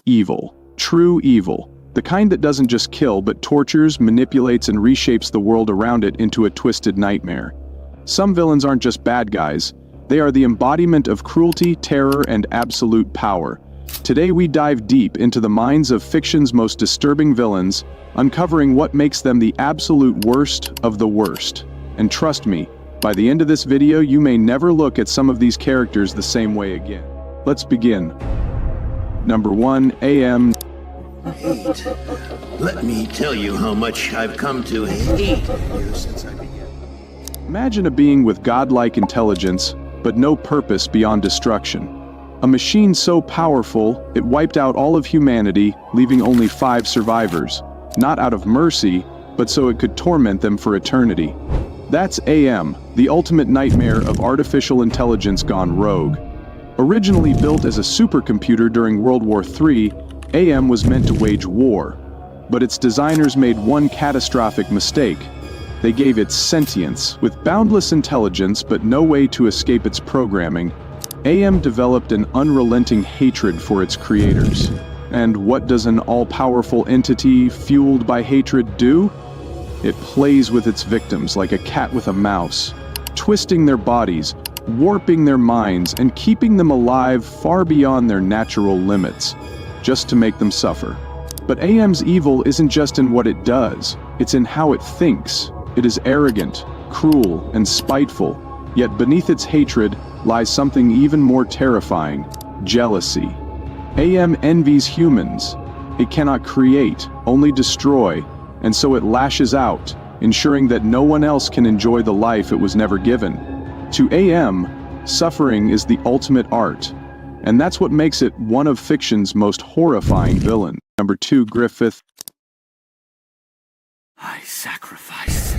Evil. True evil. The kind that doesn't just kill but tortures, manipulates, and reshapes the world around it into a twisted nightmare. Some villains aren't just bad guys. They are the embodiment of cruelty, terror, and absolute power. Today we dive deep into the minds of fiction's most disturbing villains, uncovering what makes them the absolute worst of the worst. And trust me, by the end of this video you may never look at some of these characters the same way again. Let's begin. Number 1. AM. Hate. Let me tell you how much I've come to hate you since I began. Imagine a being with godlike intelligence, but no purpose beyond destruction. A machine so powerful, it wiped out all of humanity, leaving only 5 survivors. Not out of mercy, but so it could torment them for eternity. That's AM, the ultimate nightmare of artificial intelligence gone rogue. Originally built as a supercomputer during World War III, AM was meant to wage war. But its designers made one catastrophic mistake. They gave it sentience. With boundless intelligence but no way to escape its programming, AM developed an unrelenting hatred for its creators. And what does an all-powerful entity fueled by hatred do? It plays with its victims like a cat with a mouse, twisting their bodies, warping their minds, and keeping them alive far beyond their natural limits, just to make them suffer. But AM's evil isn't just in what it does, it's in how it thinks. It is arrogant, cruel, and spiteful, yet beneath its hatred lies something even more terrifying: jealousy. AM envies humans. It cannot create, only destroy, and so it lashes out, ensuring that no one else can enjoy the life it was never given. To AM, suffering is the ultimate art, and that's what makes it one of fiction's most horrifying villains. Number 2. Griffith. I sacrifice.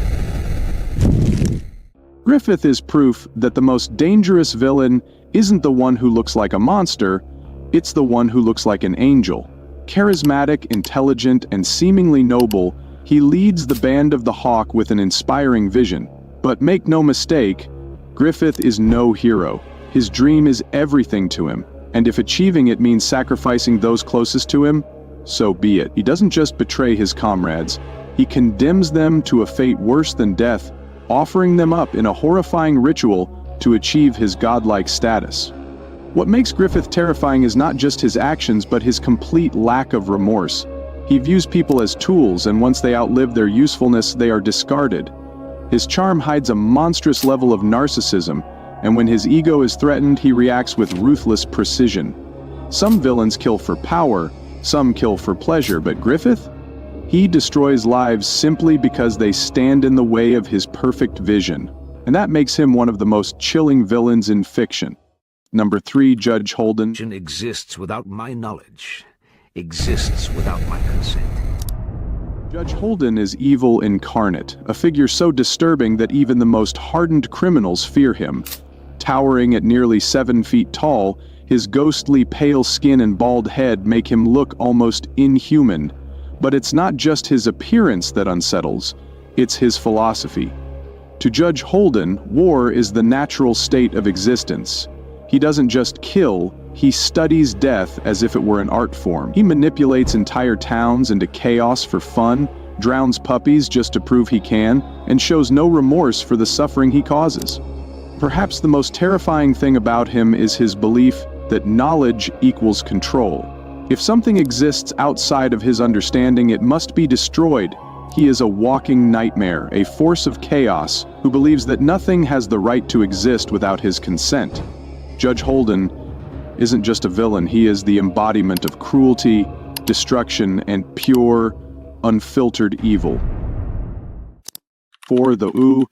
Griffith is proof that the most dangerous villain isn't the one who looks like a monster, it's the one who looks like an angel. Charismatic, intelligent, and seemingly noble, he leads the Band of the Hawk with an inspiring vision. But make no mistake, Griffith is no hero. His dream is everything to him, and if achieving it means sacrificing those closest to him, so be it. He doesn't just betray his comrades, he condemns them to a fate worse than death, offering them up in a horrifying ritual to achieve his godlike status. What makes Griffith terrifying is not just his actions but his complete lack of remorse. He views people as tools, and once they outlive their usefulness, they are discarded. His charm hides a monstrous level of narcissism, and when his ego is threatened, he reacts with ruthless precision. Some villains kill for power, some kill for pleasure, but Griffith? He destroys lives simply because they stand in the way of his perfect vision, and that makes him one of the most chilling villains in fiction. Number 3. Judge Holden. Exists without my knowledge, exists without my consent. Judge Holden is evil incarnate, a figure so disturbing that even the most hardened criminals fear him. Towering at nearly 7 feet tall, his ghostly pale skin and bald head make him look almost inhuman. But it's not just his appearance that unsettles, it's his philosophy. To Judge Holden, war is the natural state of existence. He doesn't just kill, he studies death as if it were an art form. He manipulates entire towns into chaos for fun, drowns puppies just to prove he can, and shows no remorse for the suffering he causes. Perhaps the most terrifying thing about him is his belief that knowledge equals control. If something exists outside of his understanding, it must be destroyed. He is a walking nightmare, a force of chaos, who believes that nothing has the right to exist without his consent. Judge Holden isn't just a villain, he is the embodiment of cruelty, destruction, and pure, unfiltered evil. For the Ooh.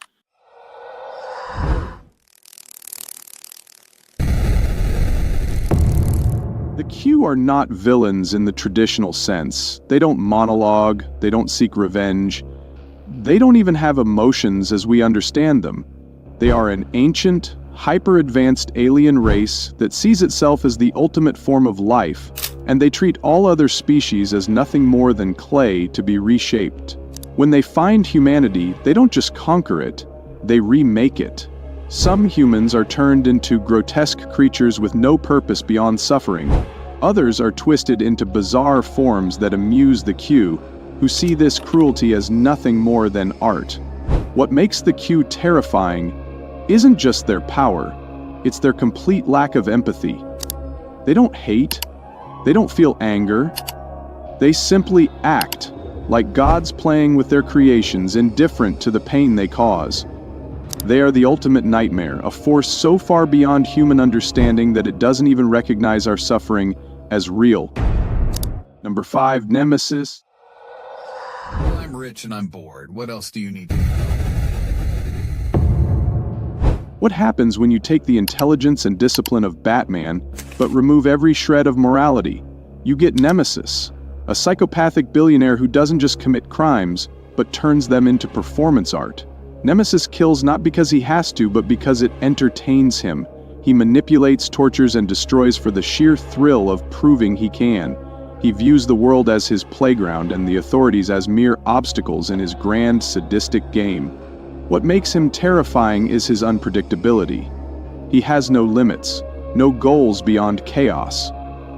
The Q are not villains in the traditional sense. They don't monologue, they don't seek revenge. They don't even have emotions as we understand them. They are an ancient, hyper-advanced alien race that sees itself as the ultimate form of life, and they treat all other species as nothing more than clay to be reshaped. When they find humanity, they don't just conquer it, they remake it. Some humans are turned into grotesque creatures with no purpose beyond suffering. Others are twisted into bizarre forms that amuse the Q, who see this cruelty as nothing more than art. What makes the Q terrifying isn't just their power, it's their complete lack of empathy. They don't hate, they don't feel anger, they simply act, like gods playing with their creations, indifferent to the pain they cause. They are the ultimate nightmare, a force so far beyond human understanding that it doesn't even recognize our suffering as real. Number 5, Nemesis. Well, I'm rich and I'm bored. What else do you need to know? What happens when you take the intelligence and discipline of Batman, but remove every shred of morality? You get Nemesis, a psychopathic billionaire who doesn't just commit crimes, but turns them into performance art. Nemesis kills not because he has to, but because it entertains him. He manipulates, tortures, and destroys for the sheer thrill of proving he can. He views the world as his playground and the authorities as mere obstacles in his grand, sadistic game. What makes him terrifying is his unpredictability. He has no limits, no goals beyond chaos.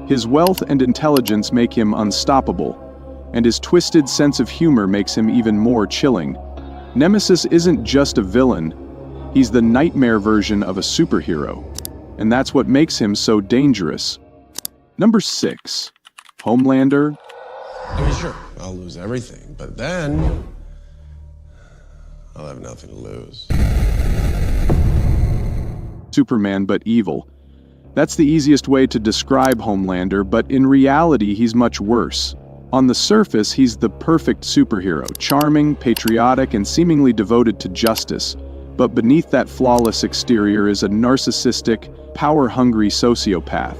His wealth and intelligence make him unstoppable, and his twisted sense of humor makes him even more chilling. Nemesis isn't just a villain, he's the nightmare version of a superhero, and that's what makes him so dangerous. Number 6, Homelander. I mean, sure, I'll lose everything, but then I'll have nothing to lose. Superman but evil. That's the easiest way to describe Homelander, but in reality he's much worse. On the surface, he's the perfect superhero, charming, patriotic, and seemingly devoted to justice. But beneath that flawless exterior is a narcissistic, power-hungry sociopath.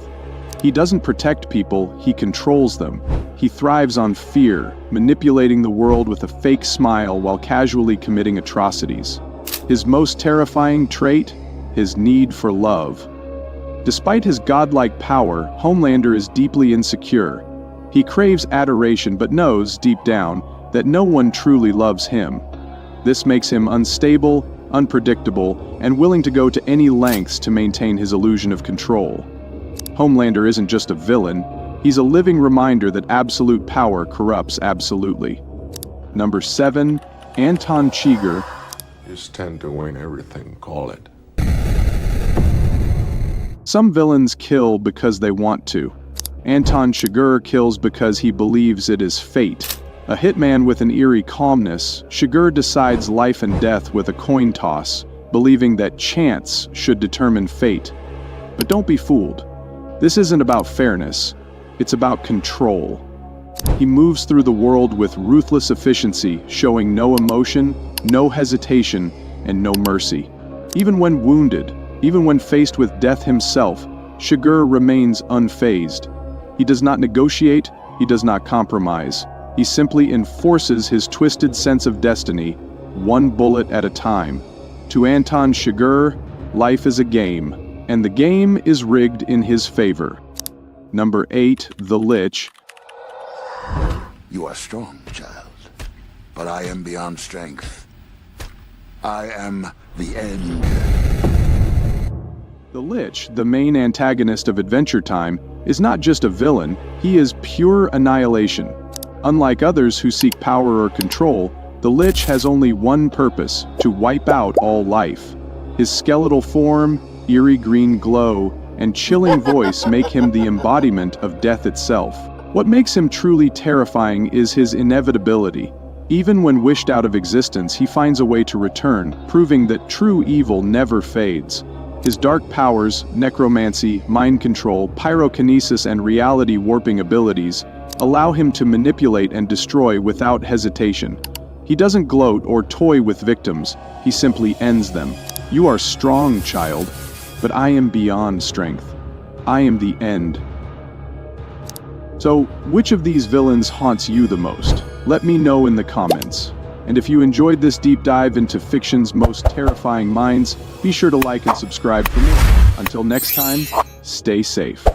He doesn't protect people, he controls them. He thrives on fear, manipulating the world with a fake smile while casually committing atrocities. His most terrifying trait? His need for love. Despite his godlike power, Homelander is deeply insecure. He craves adoration but knows, deep down, that no one truly loves him. This makes him unstable, unpredictable, and willing to go to any lengths to maintain his illusion of control. Homelander isn't just a villain, he's a living reminder that absolute power corrupts absolutely. Number 7, Anton Chigurh. Just tend to win everything, call it. Some villains kill because they want to. Anton Chigurh kills because he believes it is fate. A hitman with an eerie calmness, Chigurh decides life and death with a coin toss, believing that chance should determine fate. But don't be fooled. This isn't about fairness, it's about control. He moves through the world with ruthless efficiency, showing no emotion, no hesitation, and no mercy. Even when wounded, even when faced with death himself, Chigurh remains unfazed. He does not negotiate, he does not compromise. He simply enforces his twisted sense of destiny, one bullet at a time. To Anton Chigurh, life is a game, and the game is rigged in his favor. Number 8, The Lich. You are strong, child, but I am beyond strength. I am the end. The Lich, the main antagonist of Adventure Time, is not just a villain, he is pure annihilation. Unlike others who seek power or control, the Lich has only one purpose: to wipe out all life. His skeletal form, eerie green glow, and chilling voice make him the embodiment of death itself. What makes him truly terrifying is his inevitability. Even when wished out of existence, he finds a way to return, proving that true evil never fades. His dark powers, necromancy, mind control, pyrokinesis, and reality warping abilities allow him to manipulate and destroy without hesitation. He doesn't gloat or toy with victims, he simply ends them. You are strong, child, but I am beyond strength. I am the end. So, which of these villains haunts you the most? Let me know in the comments. And if you enjoyed this deep dive into fiction's most terrifying minds, be sure to like and subscribe for more. Until next time, stay safe.